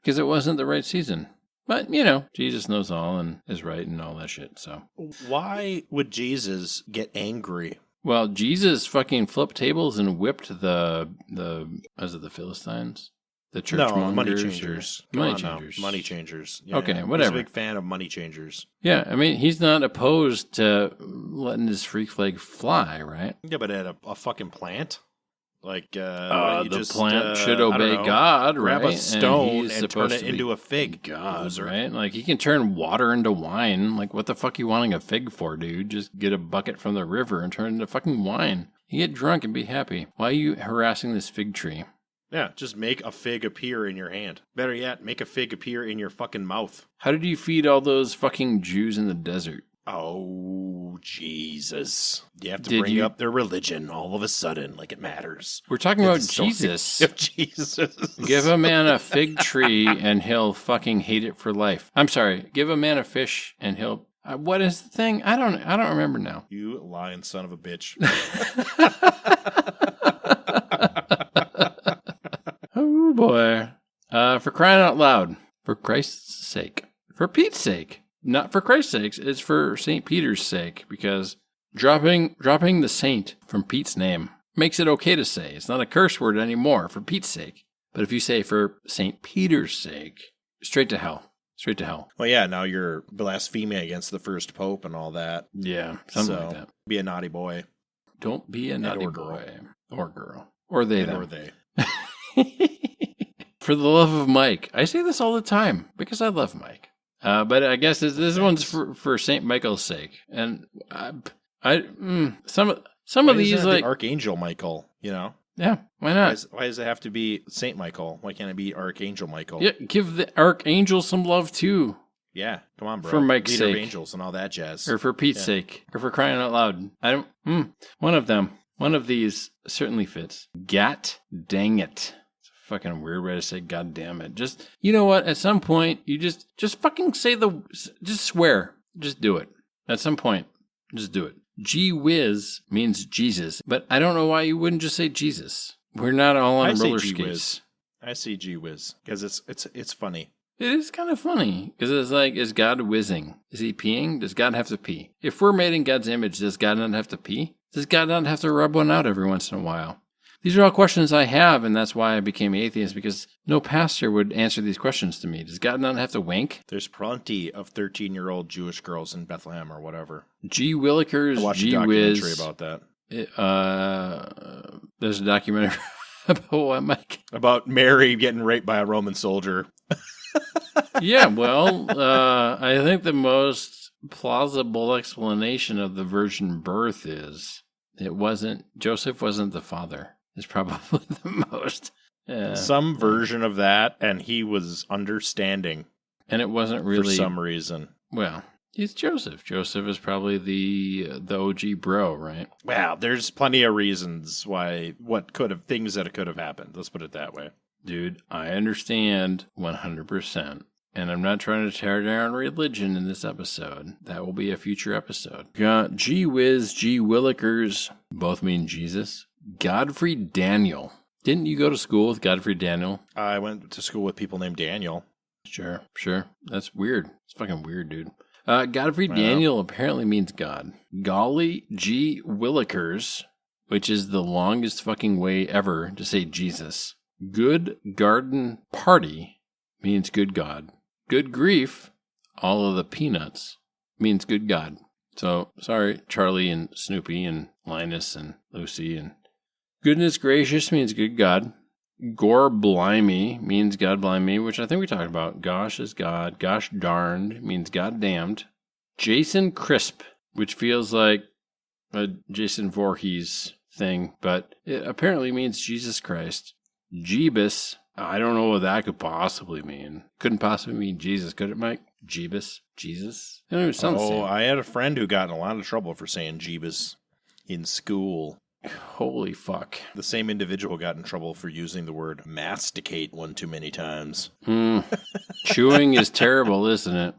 Because it wasn't the right season. But, Jesus knows all and is right and all that shit, so. Why would Jesus get angry? Well, Jesus fucking flipped tables and whipped the Philistines? The churchmongers? No, money changers. Money changers. Yeah, okay, whatever. He's a big fan of money changers. Yeah, I mean, he's not opposed to letting his freak flag fly, right? Yeah, but at a fucking plant? Like, why don't you The just, plant should I don't obey know, God, grab right? a stone he's and turn supposed it to be into a fig. God, loser. right? Like, he can turn water into wine. Like, what the fuck you wanting a fig for, dude? Just get a bucket from the river and turn it into fucking wine. You get drunk and be happy. Why are you harassing this fig tree? Yeah, just make a fig appear in your hand. Better yet, make a fig appear in your fucking mouth. How did you feed all those fucking Jews in the desert? Oh, Jesus. You have to Did bring you- up their religion all of a sudden, like it matters. We're talking about It's the story Jesus. of Jesus. Give a man a fig tree and he'll fucking hate it for life. I'm sorry. Give a man a fish and he'll... what is the thing? I don't remember now. You lying son of a bitch. Oh, boy. For crying out loud. For Christ's sake. For Pete's sake. Not for Christ's sake. It's for St. Peter's sake. Because dropping the saint from Pete's name makes it okay to say. It's not a curse word anymore for Pete's sake. But if you say for St. Peter's sake, straight to hell. Straight to hell. Well, yeah, now you're blaspheming against the first pope and all that. Yeah, something like that. Be a naughty boy. Don't be a naughty or boy. girl. Or girl. Or they, And them. or they. For the love of Mike. I say this all the time because I love Mike. But I guess this one's for St. Michael's sake. And some Why of these, doesn't it like... be Archangel Michael, you know? Yeah, why not? Why does it have to be Saint Michael? Why can't it be Archangel Michael? Yeah, give the Archangel some love too. Yeah, come on, bro. For Mike's Leader of sake. angels and all that jazz. Or for Pete's sake. Or for crying out loud. I don't... One of them. One of these certainly fits. Gat dang it. It's a fucking weird way to say god damn it. Just, you know what? At some point, you just fucking say just swear. Just do it. At some point, just do it. Gee whiz means Jesus, but I don't know why you wouldn't just say Jesus. We're not all on I say roller gee skates. whiz. I see gee whiz because it's funny. It is kind of funny because it's like, is God whizzing? Is he peeing? Does God have to pee? If we're made in God's image, does God not have to pee? Does God not have to rub one out every once in a while? These are all questions I have, and that's why I became atheist, because no pastor would answer these questions to me. Does God not have to wank? There's plenty of 13-year-old Jewish girls in Bethlehem or whatever. Gee willikers, I watched a gee documentary whiz. about that. There's a documentary about what, Mike? About Mary getting raped by a Roman soldier. Yeah, well, I think the most plausible explanation of the virgin birth is Joseph wasn't the father. Is probably the most. Some version of that, and he was understanding. And it wasn't really... For some reason. Well, he's Joseph. Joseph is probably the OG bro, right? Well, there's plenty of reasons why, things that could have happened. Let's put it that way. Dude, I understand 100%. And I'm not trying to tear down religion in this episode. That will be a future episode. Got gee whiz, gee willikers. Both mean Jesus. Godfrey Daniel. Didn't you go to school with Godfrey Daniel? I went to school with people named Daniel. Sure. That's weird. It's fucking weird, dude. Godfrey Daniel apparently means God. Golly gee willikers, which is the longest fucking way ever to say Jesus. Good garden party means good God. Good grief, all of the peanuts, means good God. So, sorry, Charlie and Snoopy and Linus and Lucy. And goodness gracious means good God. Gore blimey means God blimey, which I think we talked about. Gosh is God. Gosh darned means God damned. Jason Crisp, which feels like a Jason Voorhees thing, but it apparently means Jesus Christ. Jeebus. I don't know what that could possibly mean. Couldn't possibly mean Jesus, could it, Mike? Jeebus? Jesus? It don't even sound the same. I had a friend who got in a lot of trouble for saying Jeebus in school. Holy fuck. The same individual got in trouble for using the word masticate one too many times. Chewing is terrible, isn't it?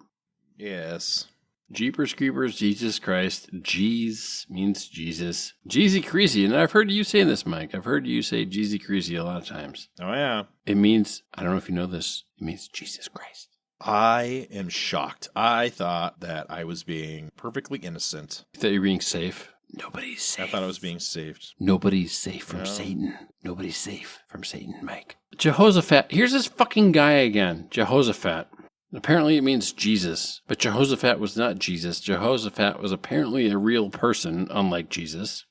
Yes. Jeepers creepers, Jesus Christ. Jeez means Jesus. Jeezy Creasy. And I've heard you say this, Mike. I've heard you say Jeezy Creasy a lot of times. Oh, yeah. It means, I don't know if you know this, it means Jesus Christ. I am shocked. I thought that I was being perfectly innocent. You thought you were being safe? Nobody's safe. I thought I was being saved. Nobody's safe from Satan. Nobody's safe from Satan, Mike. Jehoshaphat. Here's this fucking guy again. Jehoshaphat. Apparently it means Jesus, but Jehoshaphat was not Jesus. Jehoshaphat was apparently a real person, unlike Jesus.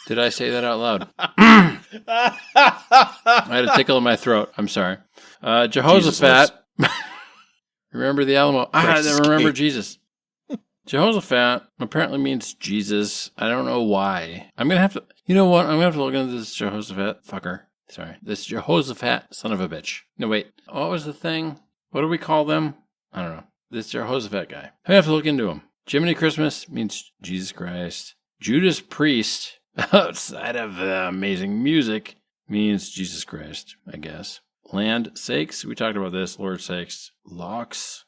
Did I say that out loud? I had a tickle in my throat. I'm sorry. Jehoshaphat. Remember the Alamo. I remember Jesus. Jehoshaphat apparently means Jesus. I don't know why. I'm going to have to... You know what? I'm going to have to look into this Jehoshaphat fucker. Sorry. This Jehoshaphat son of a bitch. No, wait. What was the thing? What do we call them? I don't know. This Jehoshaphat guy. I have to look into him. Jiminy Christmas means Jesus Christ. Judas Priest, outside of the amazing music, means Jesus Christ, I guess. Land sakes, we talked about this. Lord sakes. Locks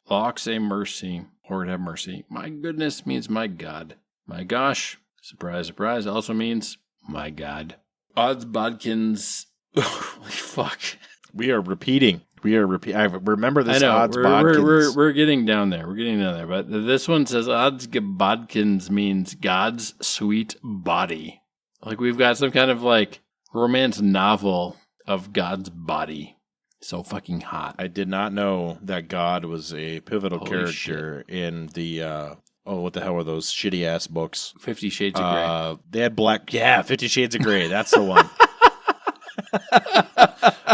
a mercy. Lord have mercy. My goodness means my God. My gosh, surprise, surprise, also means my God. Odds bodkins. Holy fuck. We are repeating. I remember this. I know. Odds bodkins. We're getting down there. But this one says odds bodkins means God's sweet body. Like we've got some kind of like romance novel of God's body. So fucking hot. I did not know that God was a pivotal character in the, what the hell were those shitty ass books? 50 Shades of Grey. They had 50 Shades of Grey. That's the one.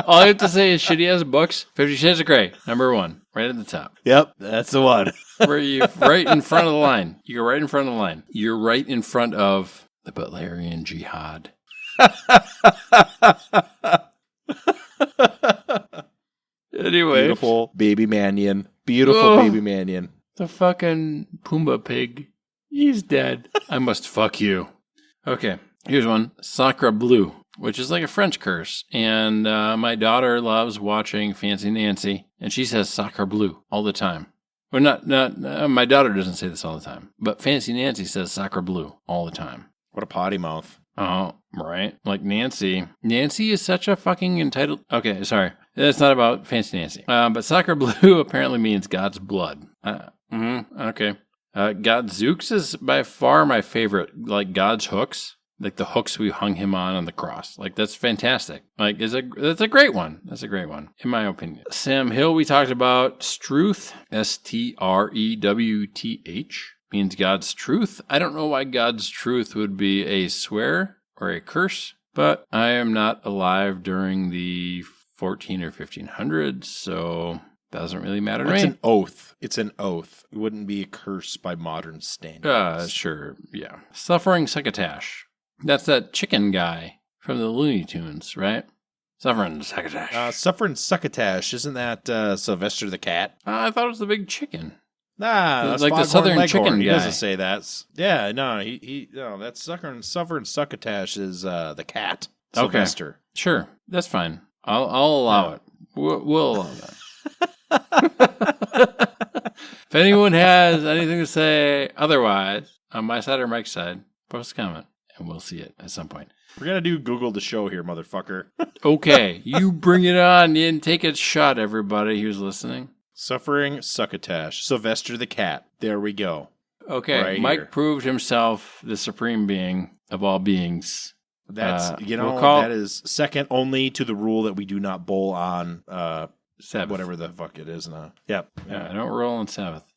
All I have to say is shitty ass books. 50 Shades of Grey, number 1, right at the top. Yep, that's the one. Where you right in front of the line. You go right in front of the line. You're right in front of the Butlerian Jihad. Anyway. Beautiful baby Mannion. Baby Mannion. The fucking Pumbaa pig. He's dead. I must fuck you. Okay, here's one. Sacre bleu, which is like a French curse. And my daughter loves watching Fancy Nancy, and she says sacre bleu all the time. Well, not my daughter doesn't say this all the time, but Fancy Nancy says sacre bleu all the time. What a potty mouth. Oh, right. Like Nancy. Nancy is such a fucking entitled... Okay, sorry. It's not about Fancy Nancy. But sacre bleu apparently means God's blood. Okay. Godzooks is by far my favorite. Like God's hooks. Like the hooks we hung him on the cross. Like that's fantastic. Like that's a great one. That's a great one, in my opinion. Sam Hill, we talked about Struth. Strewth. Means God's truth. I don't know why God's truth would be a swear or a curse, but I am not alive during the 14 or 1500s, so doesn't really matter to me. It's an oath. It's an oath. It wouldn't be a curse by modern standards. Sure, yeah. Suffering succotash. That's that chicken guy from the Looney Tunes, right? Suffering succotash. Suffering succotash. Isn't that Sylvester the cat? I thought it was the big chicken. Nah, that's like the Southern Leghorn. chicken guy. He doesn't say that. Yeah, no, that's suffering succotash is the cat. Sylvester. Okay. Sure, that's fine. I'll allow it. We'll allow that. If anyone has anything to say otherwise, on my side or Mike's side, post a comment, and we'll see it at some point. We're gonna do Google the show here, motherfucker. Okay, you bring it on and take a shot, everybody who's listening. Suffering succotash. Sylvester the cat. There we go. Okay, right Mike here. proved himself the supreme being of all beings. That's we'll that is second only to the rule that we do not bowl on Sabbath. whatever the fuck it is now. Yep. Yeah, I don't roll on Sabbath.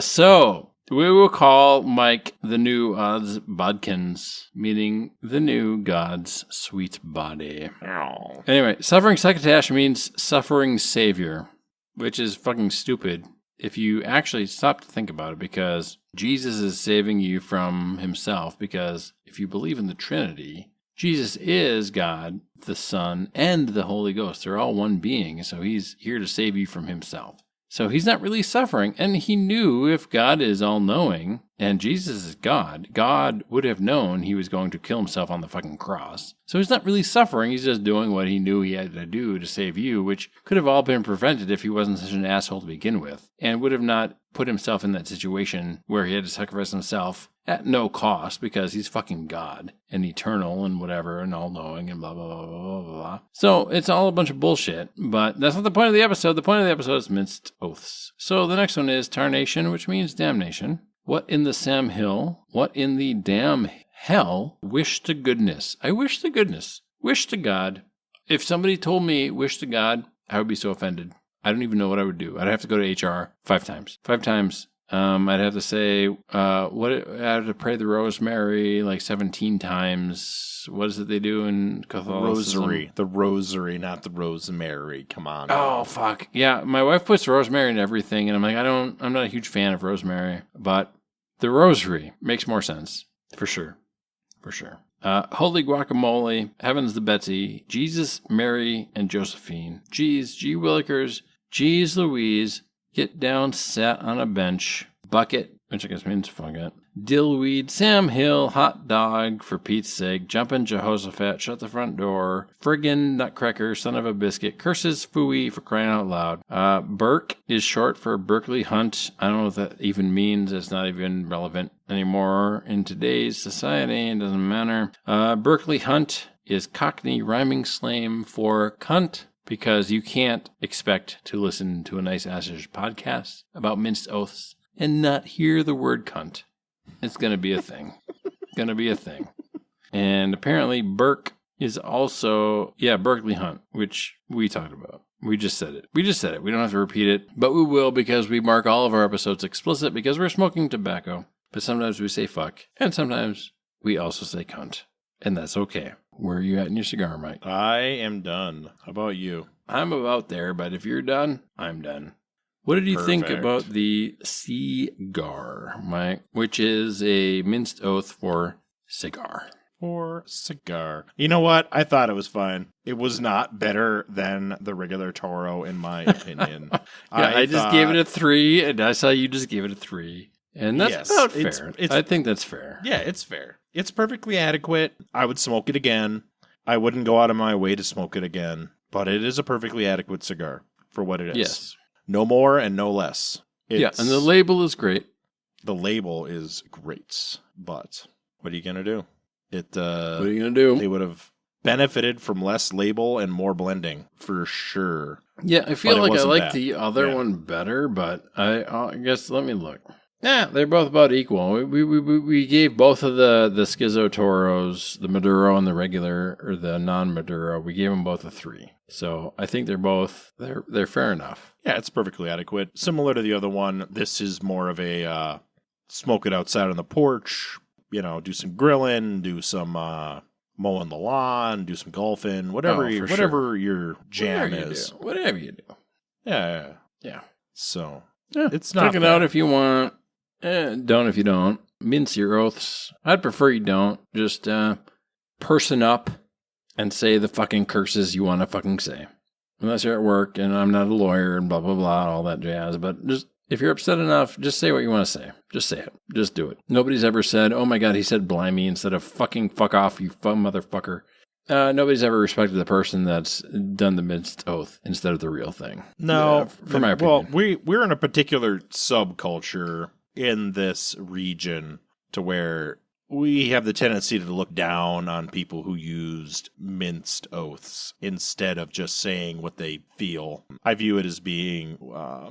So we will call Mike the new Odds Bodkins, meaning the new God's sweet body. Ow. Anyway, suffering succotash means suffering savior, which is fucking stupid if you actually stop to think about it, because Jesus is saving you from himself, because if you believe in the Trinity, Jesus is God, the Son, and the Holy Ghost. They're all one being, so he's here to save you from himself. So he's not really suffering, and he knew if God is all-knowing, and Jesus is God, God would have known he was going to kill himself on the fucking cross. So he's not really suffering, he's just doing what he knew he had to do to save you, which could have all been prevented if he wasn't such an asshole to begin with, and would have not put himself in that situation where he had to sacrifice himself at no cost, because he's fucking God, and eternal, and whatever, and all-knowing, and blah, blah, blah, blah, blah, blah. So it's all a bunch of bullshit, but that's not the point of the episode. The point of the episode is minced oaths. So the next one is tarnation, which means damnation. What in the Sam Hill? What in the damn hell? Wish to goodness. I wish to goodness. Wish to God. If somebody told me wish to God, I would be so offended. I don't even know what I would do. I'd have to go to HR 5 times. 5 times I'd have to say, I have to pray the Rosemary like 17 times. What is it they do in Catholicism? Rosary. The rosary, not the rosemary. Come on. Oh, fuck. Yeah, my wife puts rosemary in everything, and I'm like, I'm not a huge fan of rosemary, but the rosary makes more sense. For sure. For sure. Holy guacamole, Heavens the Betsy, Jesus, Mary, and Josephine. Geez, G. Willikers, Geez Louise, get down, sat on a bench, bucket, which I guess means fuck it, dillweed, Sam Hill, hot dog, for Pete's sake, jumpin' Jehoshaphat, shut the front door, friggin' nutcracker, son of a biscuit, curses, phooey, for crying out loud. Burke is short for Berkeley Hunt. I don't know what that even means. It's not even relevant anymore in today's society. It doesn't matter. Berkeley Hunt is Cockney rhyming slang for cunt, because you can't expect to listen to a nice Ashish podcast about minced oaths and not hear the word cunt. It's going to be a thing. Going to be a thing. And apparently Burke is also, Berkeley Hunt, which we talked about. We just said it. We don't have to repeat it, but we will, because we mark all of our episodes explicit because we're smoking tobacco. But sometimes we say fuck, and sometimes we also say cunt. And that's okay. Where are you at in your cigar, Mike? I am done. How about you? I'm about there, but if you're done, I'm done. What did you think about the cigar, Mike? Which is a minced oath for cigar. For cigar. You know what? I thought it was fine. It was not better than the regular Toro, in my opinion. I just gave it a 3, and I saw you just gave it a 3. And that's about fair. I think that's fair. Yeah, it's fair. It's perfectly adequate. I would smoke it again. I wouldn't go out of my way to smoke it again. But it is a perfectly adequate cigar for what it is. Yes. No more and no less. And the label is great. The label is great. But what are you going to do? What are you going to do? They would have benefited from less label and more blending, for sure. Yeah, I feel like I like the other one better, but I guess, let me look. Yeah, they're both about equal. We gave both of the Schizo Toros, the Maduro and the regular, or the non-Maduro, we gave them both a 3. So I think they're fair enough. Yeah, it's perfectly adequate. Similar to the other one, this is more of a smoke it outside on the porch, do some grilling, do some mowing the lawn, do some golfing, whatever your jam is. Whatever you do. Yeah. So it's not check it out if you want. Don't if you don't. Mince your oaths. I'd prefer you don't. Just person up and say the fucking curses you want to fucking say. Unless you're at work and I'm not a lawyer and blah, blah, blah, all that jazz. But just if you're upset enough, just say what you want to say. Just say it. Just do it. Nobody's ever said, oh my God, he said blimey instead of fucking fuck off, you motherfucker. Nobody's ever respected the person that's done the minced oath instead of the real thing. No. For my opinion. Well, we're in a particular subculture in this region to where we have the tendency to look down on people who used minced oaths instead of just saying what they feel. I view it as being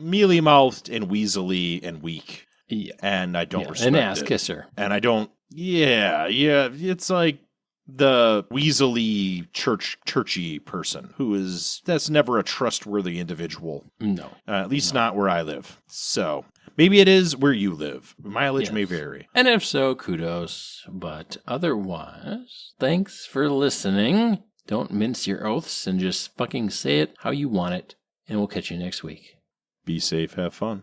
mealy-mouthed and weaselly and weak. Yeah. And I don't respect an ass kisser. And I don't... Yeah. It's like the weaselly churchy person that's never a trustworthy individual. No. At least not where I live. So... maybe it is where you live. Mileage may vary. And if so, kudos. But otherwise, thanks for listening. Don't mince your oaths and just fucking say it how you want it. And we'll catch you next week. Be safe. Have fun.